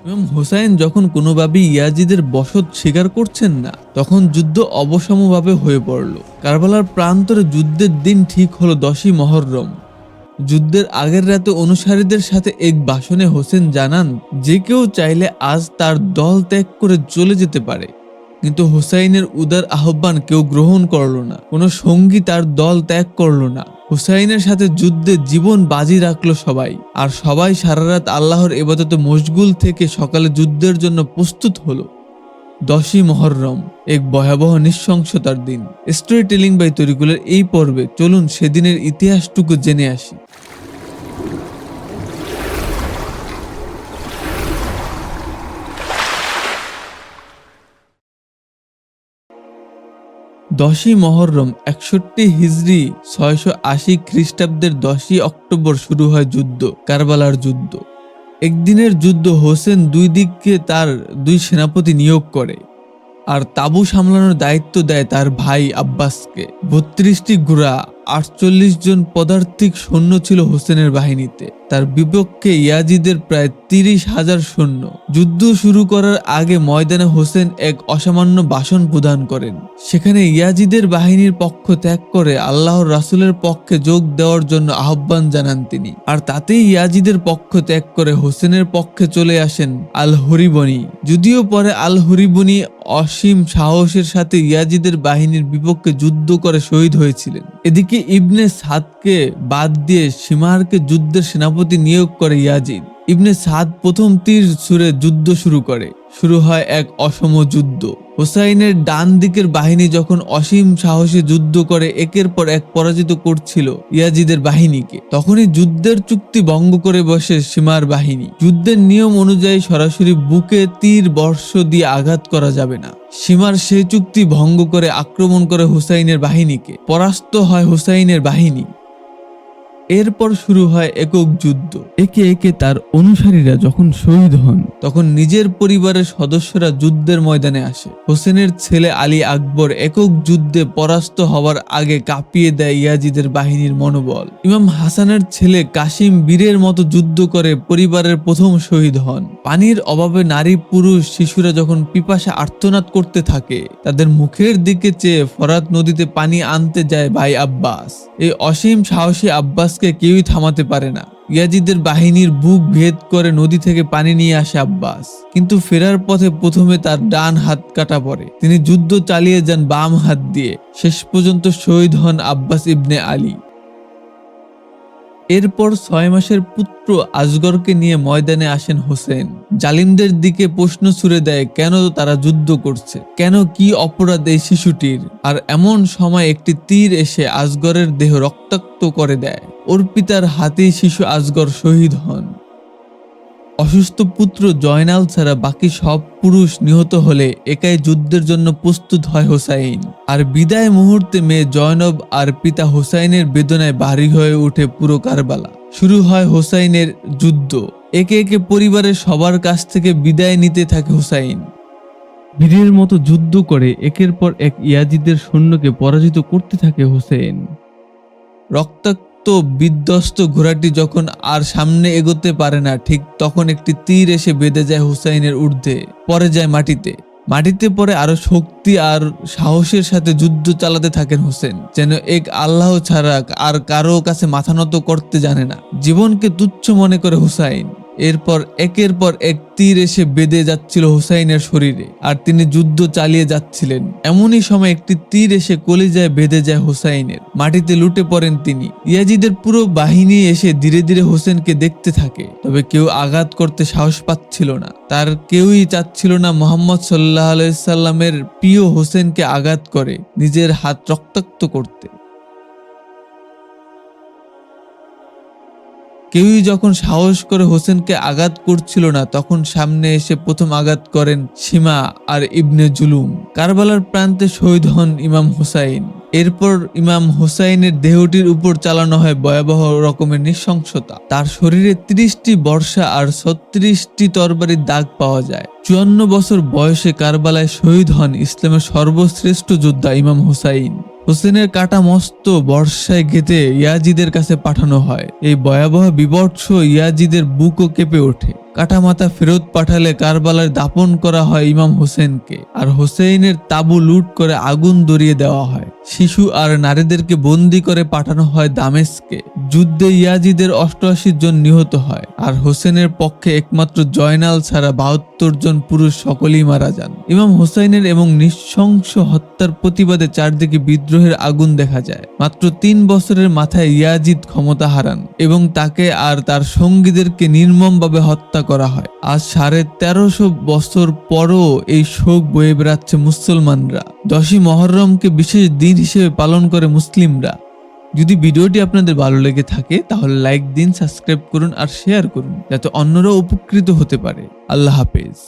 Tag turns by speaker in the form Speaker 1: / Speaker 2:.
Speaker 1: ইমাম হুসাইন যখন কোনোভাবেই ইয়াজিদের বসত স্বীকার করছেন না, তখন যুদ্ধ অবসমভাবে হয়ে পড়ল। কারবালার প্রান্তরে যুদ্ধের দিন ঠিক হলো 10ই মহররম। যুদ্ধের আগের রাতে অনুসারীদের সাথে এক ভাষণে হোসেন জানান যে কেউ চাইলে আজ তার দল ত্যাগ করে চলে যেতে পারে। কিন্তু হুসাইনের উদার আহ্বান কেউ গ্রহণ করল না। কোনো সঙ্গী তার দল ত্যাগ করল না। হুসাইনের সাথে যুদ্ধে জীবন বাজি রাখলো সবাই, আর সবাই সারা রাত আল্লাহর ইবাদতে মশগুল থেকে সকালে যুদ্ধের জন্য প্রস্তুত হলো। 10ই মহররম এক ভয়াবহ নৃশংসতার দিন। স্টোরি টেলিং বাই তরিকুলের এই পর্বে চলুন সেদিনের ইতিহাসটুকু জেনে আসি। 10ই মহররম 61 হিজরি 680 খ্রিস্টাব্দের 10ই অক্টোবর শুরু হয় যুদ্ধ, কারবালার যুদ্ধ। একদিনের যুদ্ধ। হোসেন দুই দিককে তার দুই সেনাপতি নিয়োগ করে, আর তাবু সামলানোর দায়িত্ব দেয় তার ভাই আব্বাসকে। 32টি ঘোড়া, 48 জন পদার্থিক সৈন্য ছিল হোসেনের বাহিনীতে। তার বিপক্ষে ইয়াজিদের প্রায় 30,000 সৈন্য। যুদ্ধ শুরু করার আগে ময়দানে হোসেন এক অসামান্য ভাষণ প্রদান করেন। সেখানে ইয়াজিদের বাহিনীর পক্ষ ত্যাগ করে আল্লাহর রাসূলের পক্ষে যোগ দেওয়ার জন্য আহ্বান জানান তিনি। আর তাতেই ইয়াজিদের পক্ষ ত্যাগ করে হোসেনের পক্ষে চলে আসেন আল হরিবনি। যদিও পরে আল হরিবনি অসীম সাহসের সাথে ইয়াজিদের বাহিনীর বিপক্ষে যুদ্ধ করে শহীদ হয়েছিলেন। এদিকে ইবনে সাদকে বাদ দিয়ে শিমারকে যুদ্ধের সেনাপতি নিয়োগ করে ইয়াজিদ। ইবনে সাদ প্রথম তীর ছুঁড়ে যুদ্ধ শুরু করে। শুরু হয় এক অসম যুদ্ধ। হুসাইনের ডান দিকের বাহিনী যখন অসীম সাহসে যুদ্ধ করে একের পর এক পরাজিত করছিল ইয়াজিদের বাহিনীকে, তখনই যুদ্ধের চুক্তি ভঙ্গ করে বসে সীমার বাহিনী। যুদ্ধের নিয়ম অনুযায়ী সরাসরি বুকে তীর বর্ষ দিয়ে আঘাত করা যাবে না। সীমার সেই চুক্তি ভঙ্গ করে আক্রমণ করে হুসাইনের বাহিনীকে। পরাস্ত হয় হুসাইনের বাহিনী। এরপর শুরু হয় একক যুদ্ধ। একে একে তার অনুসারীরা যখন শহীদ হন, তখন নিজের পরিবারের সদস্যরা যুদ্ধের ময়দানে আসে। হোসেনের ছেলে আলী আকবর একক যুদ্ধে পরাস্ত হওয়ার আগে কাঁপিয়ে দেয় ইয়াজিদের বাহিনীর মনোবল। ইমাম হাসানের ছেলে কাসিম বীরের মতো যুদ্ধ করে পরিবারের প্রথম শহীদ হন। পানির অভাবে নারী পুরুষ শিশুরা যখন পিপাসা আর্তনাদ করতে থাকে, তাদের মুখের দিকে চেয়ে ফরাত নদীতে পানি আনতে যায় ভাই আব্বাস। এই অসীম সাহসী আব্বাস কেউই থামাতে পারে না। ইয়াজিদের বাহিনীর বুক ভেদ করে নদী থেকে পানি নিয়ে আসে আব্বাস, কিন্তু ফেরার পথে প্রথমে তার ডান হাত কাটা পড়ে। তিনি যুদ্ধ চালিয়ে যান বাম হাত দিয়ে। শেষ পর্যন্ত শহীদ হন আব্বাস ইবনে আলী। এরপর 6 মাসের পুত্র আসগরকে নিয়ে ময়দানে আসেন হোসেন। জালিমদের দিকে প্রশ্ন ছুড়ে দেয়, কেন তারা যুদ্ধ করছে, কেন, কি অপরাধ এই শিশুটির। আর এমন সময় একটি তীর এসে আসগরের দেহ রক্তাক্ত করে দেয়। ওর পিতার হাতেই শিশু আসগর শহীদ হন। অসুস্থ পুত্র জয়নাল ছাড়া বাকি সব পুরুষ নিহত হলে একাই যুদ্ধের জন্য প্রস্তুত হয় হোসাইন। আর বিদায় মুহূর্তে মেয়ে জয়নব আর পিতা হোসাইনের বেদনায় ভারী হয়ে ওঠে পুরো কারবালা। শুরু হয় হোসাইনের যুদ্ধ। একে একে পরিবারের সবার কাছ থেকে বিদায় নিতে থাকে হোসাইন। বীরের মতো যুদ্ধ করে একের পর এক ইয়াজিদের সৈন্যকে পরাজিত করতে থাকে হোসেন। রক্তাক্ত বিধ্বস্ত ঘোড়াটি যখন আর সামনে এগোতে পারে না, ঠিক তখন একটি তীর এসে বেঁধে যায় হুসাইনের ঊর্ধ্বে, পড়ে যায় মাটিতে পরে আরো শক্তি আর সাহসের সাথে যুদ্ধ চালাতে থাকেন হোসেন, যেন এক আল্লাহ ছাড়া আর কারো কাছে মাথা নত করতে জানে না। জীবনকে তুচ্ছ মনে করে হুসাইন। এরপর একের পর এক তীর এসে বেঁধে যাচ্ছিল হুসাইনের শরীরে, আর তিনি যুদ্ধ চালিয়ে যাচ্ছিলেন। এমনই সময় একটি তীর এসে কলিজায় বেঁধে যায় হুসাইনের। মাটিতে লুটে পড়েন তিনি। ইয়াজিদের পুরো বাহিনী এসে ধীরে ধীরে হোসেনকে দেখতে থাকে, তবে কেউ আঘাত করতে সাহস পাচ্ছিল না। তার কেউই চাচ্ছিল না মুহাম্মদ সাল্লাল্লাহু আলাইহি সাল্লামের প্রিয় হোসেনকে আঘাত করে নিজের হাত রক্তাক্ত করতে। কেউই যখন সাহস করে হোসেনকে আঘাত করছিল না, তখন সামনে এসে প্রথম আঘাত করেন সীমা আর ইবনে জুলুম। কারবালার প্রান্তে শহীদ হন ইমাম হুসাইন। এরপর ইমাম হুসাইনের দেহটির উপর চালানো হয় ভয়াবহ রকমের নৃশংসতা। তার শরীরে 30টি বর্ষা আর 36টি তরবারির দাগ পাওয়া যায়। 54 বছর বয়সে কারবালায় শহীদ হন ইসলামের সর্বশ্রেষ্ঠ যোদ্ধা ইমাম হুসাইন। হোসেনের কাটা মস্ত বর্ষায় গেঁথে ইয়াজিদের কাছে পাঠানো হয়। এই ভয়াবহ বিভৎস ইয়াজিদের বুকও কেঁপে ওঠে। কাটামাথা ফেরত পাঠালে কারবালায় দাপন করা হয় ইমাম হোসেনকে, আর হোসেইনের তাবু লুট করে আগুন ধরিয়ে দেওয়া হয়। শিশু আর নারীদেরকে বন্দি করে পাঠানো হয় দামেস্কে। যুদ্ধে ইয়াজিদের 88 জন নিহত হয়, আর হোসেনের পক্ষে একমাত্র জয়নাল ছাড়া 72 জন পুরুষ সকলেই মারা যান। ইমাম হোসেনের এবং নৃশংস হত্যার প্রতিবাদে চারদিকে বিদ্রোহের আগুন দেখা যায়। মাত্র 3 বছরের মাথায় ইয়াজিদ ক্ষমতা হারান এবং তাকে আর তার সঙ্গীদেরকে নির্মমভাবে হত্যা করা হয়। আজ 1350 বছর পরও এই শোক বয়ে বেড়াচ্ছে মুসলমানরা। 10ই মুহররমকে বিশেষ দিন হিসেবে পালন করে মুসলিমরা। যদি ভিডিওটি আপনাদের ভালো লেগে থাকে তাহলে লাইক দিন, সাবস্ক্রাইব করুন আর শেয়ার করুন যাতে অন্যরাও উপকৃত হতে পারে। আল্লাহ হাফেজ।